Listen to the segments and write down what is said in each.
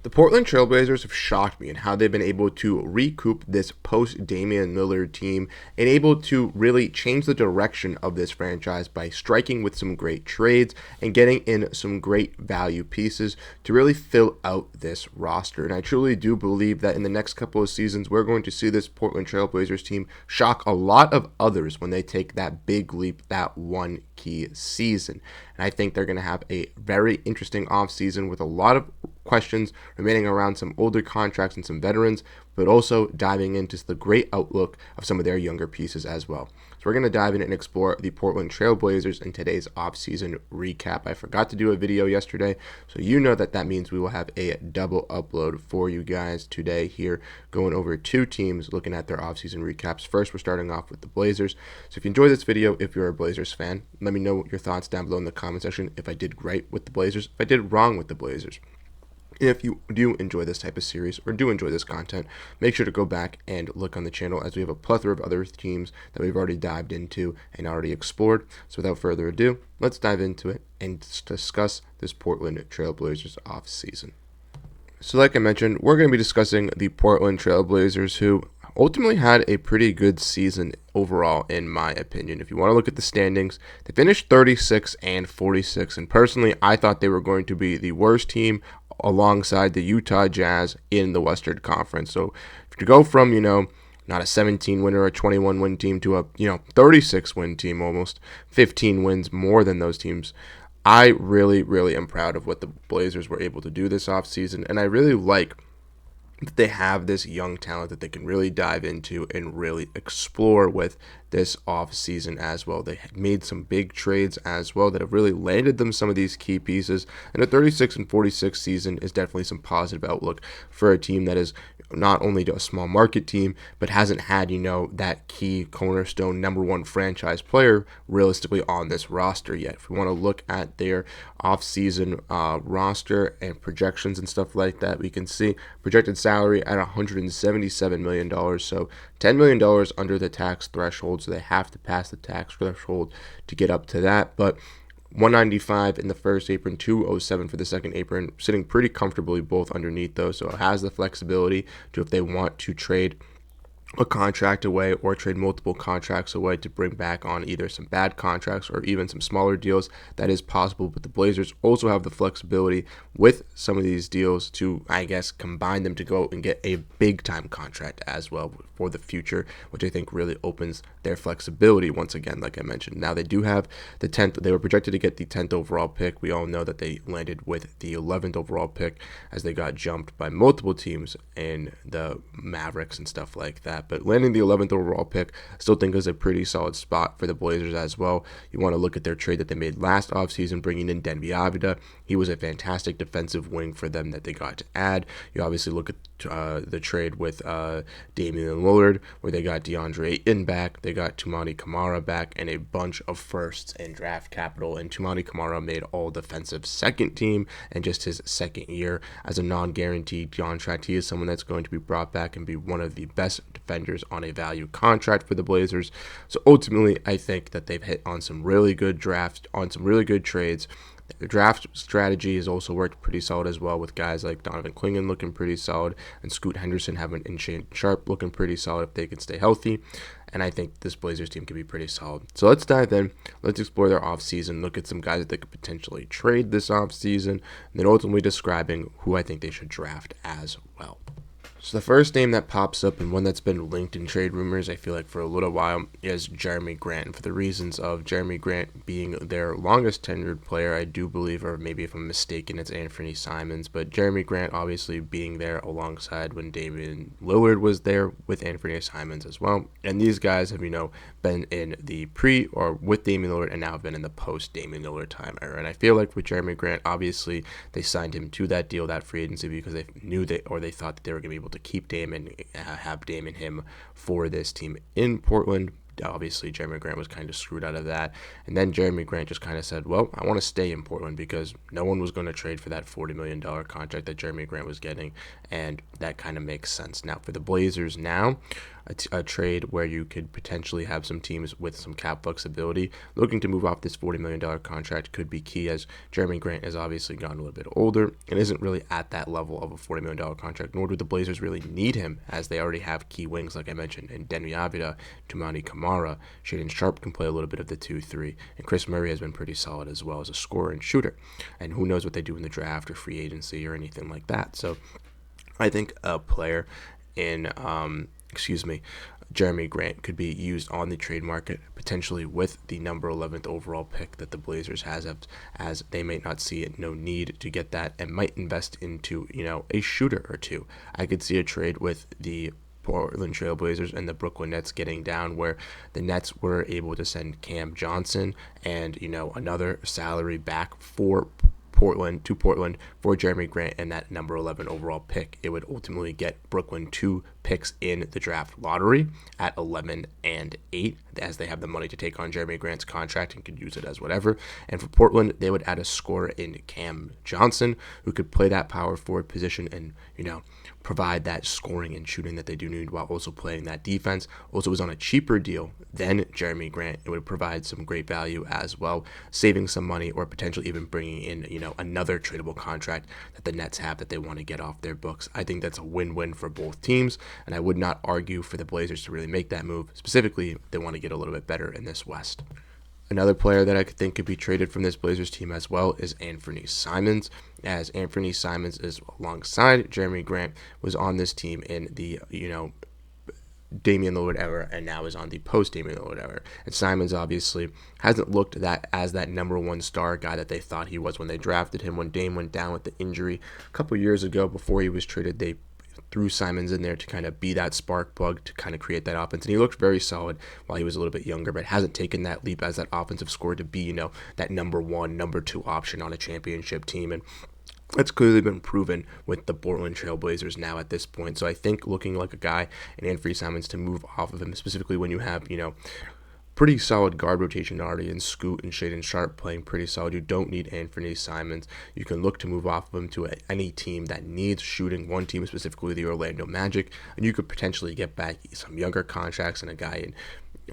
The Portland Trailblazers have shocked me in how they've been able to recoup this post-Damian Lillard team and able to really change the direction of this franchise by striking with some great trades and getting in some great value pieces to really fill out this roster. And I truly do believe that in the next couple of seasons, we're going to see this Portland Trailblazers team shock a lot of others when they take that big leap, that one key season. And I think they're going to have a very interesting offseason with a lot of questions remaining around some older contracts and some veterans, but also diving into the great outlook of some of their younger pieces as well. So we're going to dive in and explore the Portland Trailblazers in today's offseason recap. I forgot to do a video yesterday, so you know that means we will have a double upload for you guys today here, going over two teams, looking at their offseason recaps. First, we're starting off with the Blazers. So if you enjoy this video, if you're a Blazers fan, let me know your thoughts down below in the comment section if I did great with the Blazers, if I did wrong with the Blazers. If you do enjoy this type of series or do enjoy this content, make sure to go back and look on the channel as we have a plethora of other teams that we've already dived into and already explored. So without further ado, let's dive into it and discuss this Portland Trailblazers offseason. So like I mentioned, we're going to be discussing the Portland Trailblazers, who ultimately had a pretty good season overall, in my opinion. If you want to look at the standings, they finished 36 and 46, and personally, I thought they were going to be the worst team alongside the Utah Jazz in the Western Conference. So if you go from, not a 17 win or a 21 win team to a, 36 win team, almost 15 wins more than those teams, I really, really am proud of what the Blazers were able to do this offseason, and I really like that they have this young talent that they can really dive into and really explore with this offseason as well. They have made some big trades as well that have really landed them some of these key pieces, and a 36 and 46 season is definitely some positive outlook for a team that is not only a small market team, but hasn't had, that key cornerstone number one franchise player realistically on this roster yet. If we want to look at their offseason roster and projections and stuff like that, we can see projected salary at $177 million, so $10 million under the tax threshold, so they have to pass the tax threshold to get up to that, but 195 in the first apron, 207 for the second apron, sitting pretty comfortably both underneath those, so it has the flexibility to, if they want to trade a contract away or trade multiple contracts away to bring back on either some bad contracts or even some smaller deals, that is possible. But the Blazers also have the flexibility with some of these deals to, I guess, combine them to go and get a big time contract as well for the future, which I think really opens their flexibility once again, like I mentioned. Now they do have the 10th, they were projected to get the 10th overall pick. We all know that they landed with the 11th overall pick as they got jumped by multiple teams in the Mavericks and stuff like that. But landing the 11th overall pick, I still think is a pretty solid spot for the Blazers as well. You want to look at their trade that they made last offseason, bringing in Denby Avdija. He was a fantastic defensive wing for them that they got to add. You obviously look at the trade with Damian Lillard, where they got DeAndre Ayton back, they got Toumani Camara back, and a bunch of firsts and draft capital. And Toumani Camara made all defensive second team, and just his second year as a non-guaranteed contract, he is someone that's going to be brought back and be one of the best defenders on a value contract for the Blazers. So ultimately, I think that they've hit on some really good drafts, on some really good trades. The draft strategy has also worked pretty solid as well, with guys like Donovan Clingan looking pretty solid and Scoot Henderson having and Shane Sharp looking pretty solid if they can stay healthy. And I think this Blazers team could be pretty solid. So let's dive in. Let's explore their offseason, look at some guys that they could potentially trade this offseason, and then ultimately describing who I think they should draft as well. So the first name that pops up, and one that's been linked in trade rumors, I feel like for a little while, is Jeremy Grant. For the reasons of Jeremy Grant being their longest tenured player, I do believe, or maybe if I'm mistaken, it's Anthony Simons. But Jeremy Grant obviously being there alongside when Damian Lillard was there with Anthony Simons as well. And these guys have, been in the pre or with Damian Lillard and now have been in the post Damian Lillard time era. And I feel like with Jeremy Grant, obviously they signed him to that deal, that free agency, because they knew they thought that they were going to be able to keep Dame and have Dame and him for this team in Portland. Obviously, Jeremy Grant was kind of screwed out of that. And then Jeremy Grant just kind of said, well, I want to stay in Portland because no one was going to trade for that $40 million contract that Jeremy Grant was getting. And that kind of makes sense. Now, for the Blazers now, a trade where you could potentially have some teams with some cap flexibility looking to move off this $40 million contract could be key, as Jeremy Grant has obviously gotten a little bit older and isn't really at that level of a $40 million contract, nor do the Blazers really need him, as they already have key wings, like I mentioned, in Deni Avdija, Toumani Camara. Shaedon Sharpe can play a little bit of the 2-3, and Chris Murray has been pretty solid as well as a scorer and shooter. And who knows what they do in the draft or free agency or anything like that. So I think a player in, Jeremy Grant could be used on the trade market, potentially with the number 11th overall pick that the Blazers has, as they might not see it, no need to get that, and might invest into, a shooter or two. I could see a trade with the Portland Trailblazers and the Brooklyn Nets getting down, where the Nets were able to send Cam Johnson and, another salary back for Portland for Jeremy Grant and that number 11 overall pick. It would ultimately get Brooklyn 2 picks in the draft lottery at 11 and 8, as they have the money to take on Jeremy Grant's contract and could use it as whatever. And for Portland, they would add a scorer in Cam Johnson, who could play that power forward position and, provide that scoring and shooting that they do need while also playing that defense. Also was on a cheaper deal than Jeremy Grant. It would provide some great value as well, saving some money or potentially even bringing in, another tradable contract that the Nets have that they want to get off their books. I think that's a win-win for both teams, and I would not argue for the Blazers to really make that move, specifically if they want to get a little bit better in this West. Another player that I could think could be traded from this Blazers team as well is Anthony Simons, as Anthony Simons is alongside Jeremy Grant, was on this team in the, Damian Lillard era, and now is on the post-Damian Lillard era. And Simons obviously hasn't looked as that number one star guy that they thought he was when they drafted him. When Dame went down with the injury a couple years ago before he was traded, they threw Simons in there to kind of be that spark plug to kind of create that offense. And he looked very solid while he was a little bit younger, but hasn't taken that leap as that offensive scorer to be, that number one, number two option on a championship team. And that's clearly been proven with the Portland Trailblazers now at this point. So I think looking like a guy in Anthony Simons to move off of him, specifically when you have, pretty solid guard rotation already in Scoot and Shaedon Sharpe playing pretty solid. You don't need Anthony Simons. You can look to move off of him to any team that needs shooting, one team specifically the Orlando Magic, and you could potentially get back some younger contracts and a guy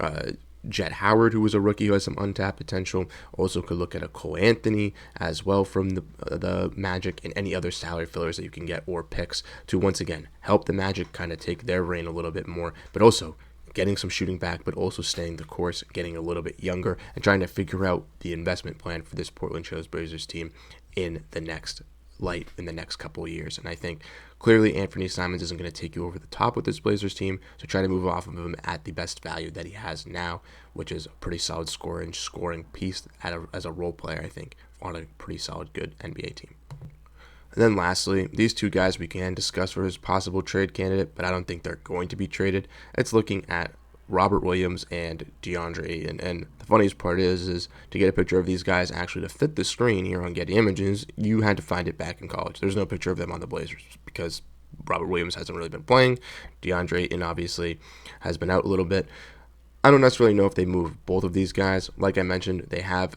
in Jet Howard, who was a rookie who has some untapped potential. Also could look at a Cole Anthony as well from the Magic, and any other salary fillers that you can get or picks to once again help the Magic kind of take their reign a little bit more, but also getting some shooting back, but also staying the course, getting a little bit younger, and trying to figure out the investment plan for this Portland Trailblazers team in the next couple of years. And I think clearly Anthony Simons isn't going to take you over the top with this Blazers team, so try to move off of him at the best value that he has now, which is a pretty solid scoring piece as a role player, I think, on a pretty solid, good NBA team. And then lastly, these two guys we can discuss for his possible trade candidate, but I don't think they're going to be traded. It's looking at Robert Williams and DeAndre. And the funniest part is to get a picture of these guys actually to fit the screen here on Getty Images, you had to find it back in college. There's no picture of them on the Blazers because Robert Williams hasn't really been playing. DeAndre obviously has been out a little bit. I don't necessarily know if they move both of these guys. Like I mentioned, they have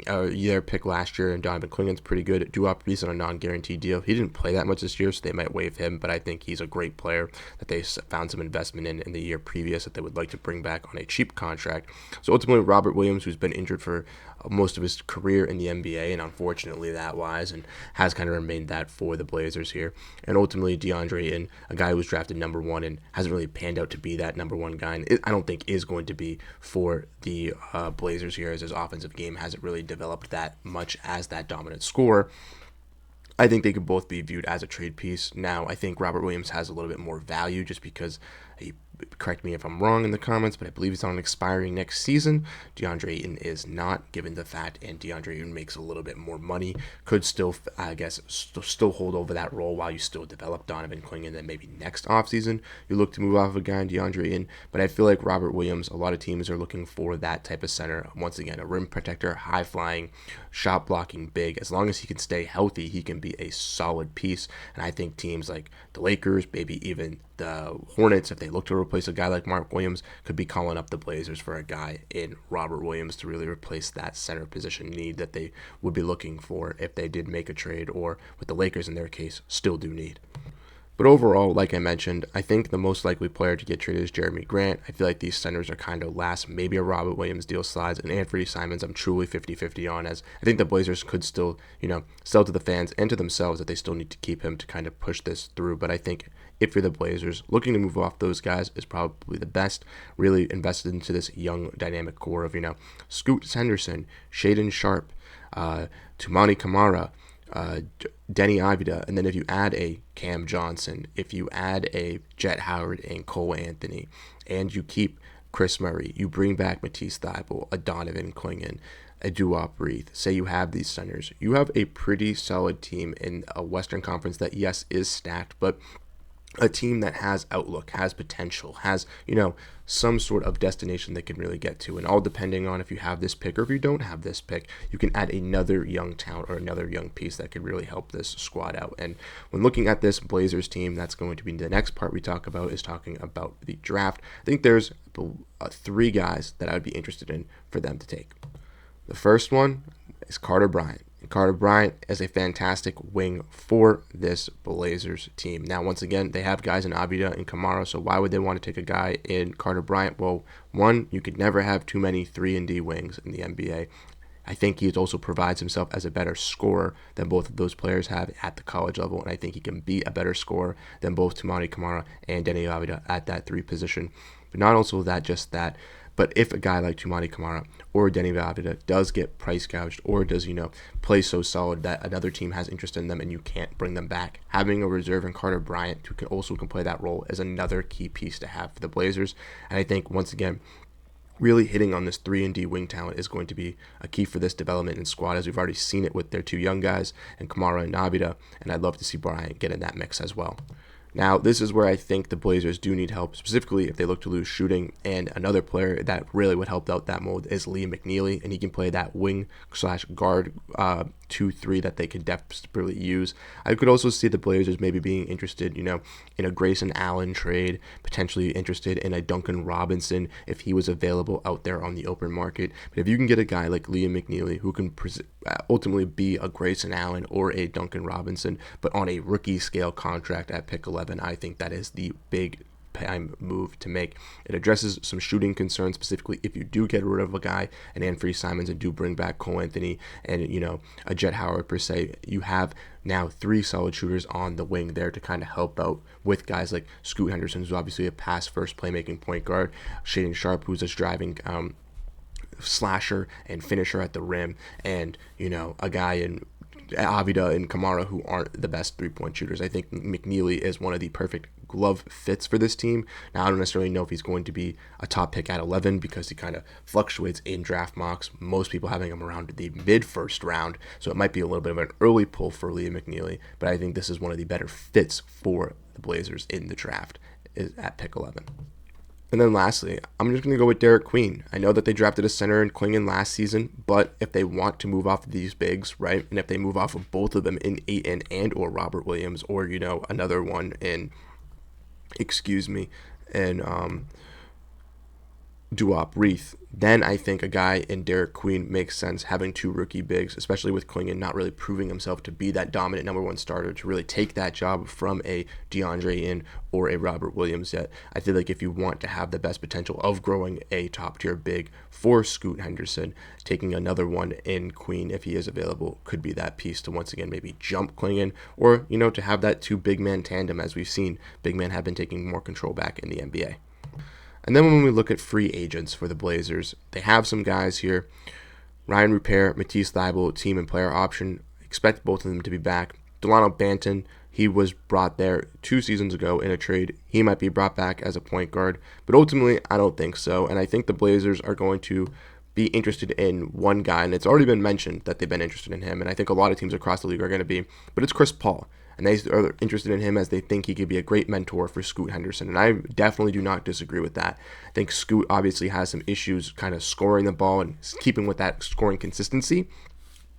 their pick last year, and Donovan Clingan's pretty good. Duop Reese on a non-guaranteed deal. He didn't play that much this year, so they might waive him, but I think he's a great player that they found some investment in the year previous that they would like to bring back on a cheap contract. So ultimately, Robert Williams, who's been injured for most of his career in the NBA, and unfortunately that wise, and has kind of remained that for the Blazers here. And ultimately, DeAndre, and a guy who was drafted number one and hasn't really panned out to be that number one guy, and I don't think is going to be for the Blazers here, as his offensive game hasn't really developed that much as that dominant scorer. I think they could both be viewed as a trade piece. Now, I think Robert Williams has a little bit more value just because correct me if I'm wrong in the comments, but I believe he's on expiring next season. DeAndre Ayton is not, given the fact, and DeAndre Ayton makes a little bit more money, could still, I guess, still hold over that role while you still develop Donovan Clingan. Then maybe next offseason you look to move off of a guy in DeAndre Ayton. But I feel like Robert Williams, a lot of teams are looking for that type of center. Once again, a rim protector, high-flying, shot-blocking big. As long as he can stay healthy, he can be a solid piece. And I think teams like the Lakers, maybe even the Hornets, if they look to replace a guy like Mark Williams, could be calling up the Blazers for a guy in Robert Williams to really replace that center position need that they would be looking for if they did make a trade, or with the Lakers in their case still do need. But overall, like I mentioned, I think the most likely player to get traded is Jeremy Grant. I feel like these centers are kind of last. Maybe a Robert Williams deal slides, and Anthony Simons I'm truly 50-50 on, as I think the Blazers could still, sell to the fans and to themselves that they still need to keep him to kind of push this through. But I think if you're the Blazers, looking to move off those guys is probably the best. Really invested into this young, dynamic core of, Scoot Henderson, Shaedon Sharpe, Toumani Camara, Denny Avdija, and then if you add a Cam Johnson, if you add a Jet Howard and Cole Anthony, and you keep Chris Murray, you bring back Matisse Thybulle, a Donovan Clingan, a Duop Reith, say you have these centers, you have a pretty solid team in a Western Conference that, yes, is stacked, but a team that has outlook, has potential, has, some sort of destination they can really get to. And all depending on if you have this pick or if you don't have this pick, you can add another young talent or another young piece that could really help this squad out. And when looking at this Blazers team, that's going to be the next part we talk about, is talking about the draft. I think there's 3 guys that I would be interested in for them to take. The first one is Carter Bryant. Carter Bryant is a fantastic wing for this Blazers team. Now, once again, they have guys in Avdija and Camara, so why would they want to take a guy in Carter Bryant? Well, one, you could never have too many 3-and-D wings in the NBA. I think he also provides himself as a better scorer than both of those players have at the college level, and I think he can be a better scorer than both Toumani Camara and Denny Avdija at that 3 position. But not also just that, but if a guy like Toumani Camara or Denny Avdija does get price gouged or does, play so solid that another team has interest in them and you can't bring them back, having a reserve in Carter Bryant who can play that role is another key piece to have for the Blazers. And I think, once again, really hitting on this 3-and-D wing talent is going to be a key for this development and squad, as we've already seen it with their 2 young guys, and Camara and Avdija, and I'd love to see Bryant get in that mix as well. Now, this is where I think the Blazers do need help, specifically if they look to lose shooting, and another player that really would help out that mold is McNeely, and he can play that wing/guard 2-3 that they could desperately use. I could also see the Blazers maybe being interested, in a Grayson Allen trade, potentially interested in a Duncan Robinson if he was available out there on the open market. But if you can get a guy like McNeely who can ultimately be a Grayson Allen or a Duncan Robinson, but on a rookie scale contract at pick 11, I think that is the big time move to make. It addresses some shooting concerns, specifically if you do get rid of a guy and Anthony Simons and do bring back Cole Anthony and a Jet Howard per se. You have now 3 solid shooters on the wing there to kind of help out with guys like Scoot Henderson, who's obviously a pass first playmaking point guard, Shaedon Sharpe, who's a driving slasher and finisher at the rim, and a guy in Avdija and Camara who aren't the best 3-point shooters. I think McNeely is one of the perfect glove fits for this team. Now, I don't necessarily know if he's going to be a top pick at 11 because he kind of fluctuates in draft mocks. Most people having him around the mid-first round, so it might be a little bit of an early pull for McNeely, but I think this is one of the better fits for the Blazers in the draft at pick 11. And then lastly, I'm just going to go with Derrick Queen. I know that they drafted a center in Clingan last season, but if they want to move off of these bigs, right, and if they move off of both of them in Ayton and or Robert Williams, or, another one in, Duop Reith, then I think a guy in Derrick Queen makes sense, having 2 rookie bigs, especially with Clingan not really proving himself to be that dominant number 1 starter to really take that job from a DeAndre in or a Robert Williams yet. I feel like if you want to have the best potential of growing a top tier big for Scoot Henderson, taking another one in Queen if he is available could be that piece to once again maybe jump Clingan, or to have that 2 big man tandem. As we've seen, big men have been taking more control back in the NBA. And then when we look at free agents for the Blazers, they have some guys here. Ryan Rupert, Matisse Thybulle, team and player option. Expect both of them to be back. Delano Banton, he was brought there 2 seasons ago in a trade. He might be brought back as a point guard, but ultimately I don't think so. And I think the Blazers are going to be interested in one guy, and it's already been mentioned that they've been interested in him, and I think a lot of teams across the league are going to be, but it's Chris Paul. And they are interested in him as they think he could be a great mentor for Scoot Henderson. And I definitely do not disagree with that. I think Scoot obviously has some issues kind of scoring the ball and keeping with that scoring consistency.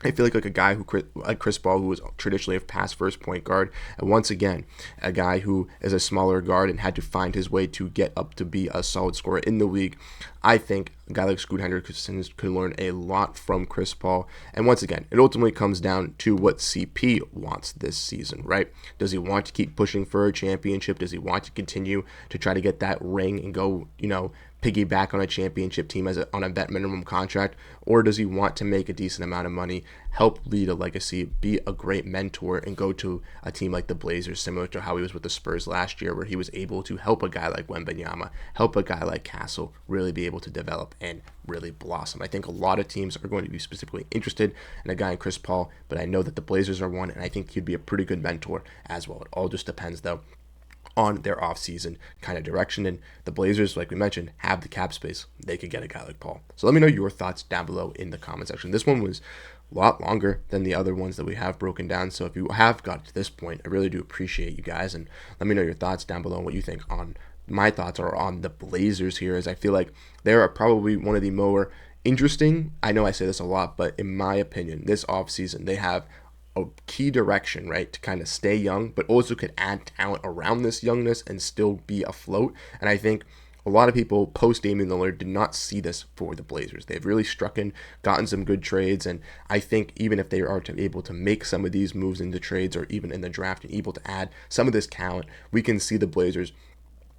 I feel like a guy like Chris Paul, who was traditionally a pass first point guard, and once again, a guy who is a smaller guard and had to find his way to get up to be a solid scorer in the league. I think a guy like Scoot Henderson could learn a lot from Chris Paul. And once again, it ultimately comes down to what CP wants this season, right? Does he want to keep pushing for a championship? Does he want to continue to try to get that ring and go, piggyback on a championship team on a vet minimum contract? Or does he want to make a decent amount of money, help lead a legacy, be a great mentor, and go to a team like the Blazers, similar to how he was with the Spurs last year, where he was able to help a guy like Wembanyama, help a guy like Castle really be able to develop and really blossom? I think a lot of teams are going to be specifically interested in a guy in Chris Paul, but I know that the Blazers are one, and I think he'd be a pretty good mentor as well. It all just depends, though, on their offseason kind of direction. And the Blazers, like we mentioned, have the cap space. They could get a guy like Paul. So let me know your thoughts down below in the comment section. This one was a lot longer than the other ones that we have broken down. So if you have got to this point, I really do appreciate you guys. And let me know your thoughts down below and what you think on my thoughts are on the Blazers here, as I feel like they are probably one of the more interesting. I know I say this a lot, but in my opinion, this offseason, they have a key direction, right, to kind of stay young, but also could add talent around this youngness and still be afloat. And I think a lot of people post Damian Lillard did not see this for the Blazers. They've really struck in, gotten some good trades, and I think even if they are able to make some of these moves into trades or even in the draft and able to add some of this talent, we can see the Blazers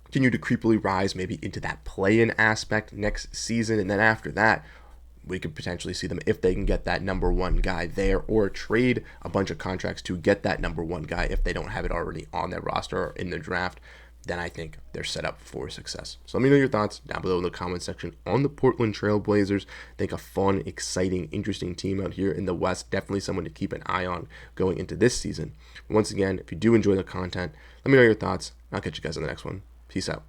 continue to creepily rise maybe into that play-in aspect next season, and then after that, we could potentially see them, if they can get that number one guy there, or trade a bunch of contracts to get that number one guy if they don't have it already on their roster or in the draft. Then I think they're set up for success. So let me know your thoughts down below in the comment section on the Portland Trailblazers. I think a fun, exciting, interesting team out here in the West. Definitely someone to keep an eye on going into this season. Once again, if you do enjoy the content, let me know your thoughts. I'll catch you guys on the next one. Peace out.